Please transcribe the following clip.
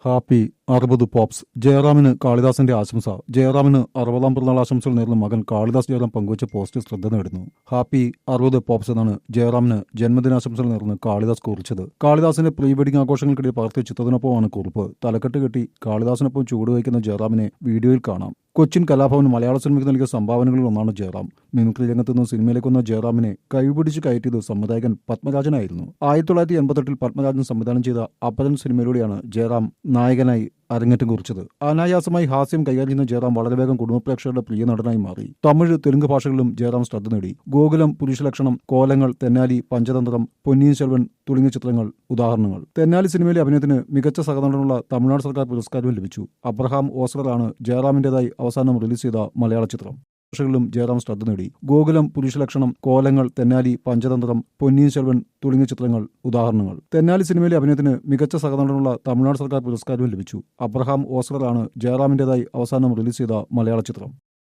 Happy 60 pops ജയറാമിന് കാളിദാസന്റെ ആശംസ. ജയറാമിന് 60-ാം പിറന്നാൾ ആശംസകൾ നേർന്ന മകൻ കാളിദാസ് ജയറാം പങ്കുവച്ച പോസ്റ്റ് ശ്രദ്ധ നേടുന്നു. ഹാപ്പി 60 പോപ്സ് എന്നാണ് ജയറാമിന് ജന്മദിനാശംസകൾ നേർന്ന് കാളിദാസ് കുറിച്ചത്. കാളിദാസിന്റെ പ്രീ വെഡിംഗ് ആഘോഷങ്ങൾക്കിടെ പകർത്തിയ ചിത്രത്തിനൊപ്പമാണ് കുറിപ്പ്. തലക്കെട്ട് കെട്ടി കാളിദാസിനൊപ്പം ചൂടുവയ്ക്കുന്ന ജയറാമിനെ വീഡിയോയിൽ കാണാം. കൊച്ചിൻ കലാഭവൻ മലയാള സിനിമയ്ക്ക് നൽകിയ സംഭാവനകളിൽ ഒന്നാണ് ജയറാം. മിമിക്രി രംഗത്ത് നിന്ന് സിനിമയിലേക്ക് വന്ന ജയറാമിനെ കൈപിടിച്ച് കയറ്റിയത് സംവിധായകൻ പത്മരാജനായിരുന്നു. 1988 പത്മരാജൻ സംവിധാനം ചെയ്ത അപരൻ സിനിമയിലൂടെയാണ് ജയറാം നായകനായി അരങ്ങേറ്റം കുറിച്ചത്. അനായാസമായി ഹാസ്യം കൈകാര്യം ചെയ്യുന്ന ജയറാം വളരെ വേഗം കുടുംബ പ്രേക്ഷകരുടെ പ്രിയ നടനായി മാറി. തമിഴ്, തെലുങ്ക് ഭാഷകളിലും ജയറാം ശ്രദ്ധ നേടി. ഗോകുലം, പുരുഷലക്ഷണം, കോലങ്ങൾ, തെന്നാലി, പഞ്ചതന്ത്രം, പൊന്നിയിൻ സെൽവൻ തുടങ്ങിയ ചിത്രങ്ങൾ ഉദാഹരണങ്ങൾ. തെന്നാലി സിനിമയിലെ അഭിനയത്തിന് മികച്ച സഹനടനുള്ള തമിഴ്നാട് സർക്കാർ പുരസ്കാരവും ലഭിച്ചു. അബ്രഹാം ഓസ്കറാണ് ജയറാമിന്റേതായി അവസാനം റിലീസ് ചെയ്ത മലയാള ചിത്രം. ഭാഷകളിലും ജയറാം ശ്രദ്ധ നേടി. ഗോകുലം, പുരുഷലക്ഷണം, കോലങ്ങൾ, തെന്നാലി, പഞ്ചതന്ത്രം, പൊന്നിയിൻ സെൽവൻ തുടങ്ങിയ ചിത്രങ്ങൾ ഉദാഹരണങ്ങൾ. തെന്നാലി സിനിമയിലെ അഭിനയത്തിന് മികച്ച സഹനടനുള്ള തമിഴ്നാട് സർക്കാർ പുരസ്കാരവും ലഭിച്ചു. അബ്രഹാം ഓസ്കറാണ് ജയറാമിന്റേതായി അവസാനം റിലീസ് ചെയ്ത മലയാള ചിത്രം.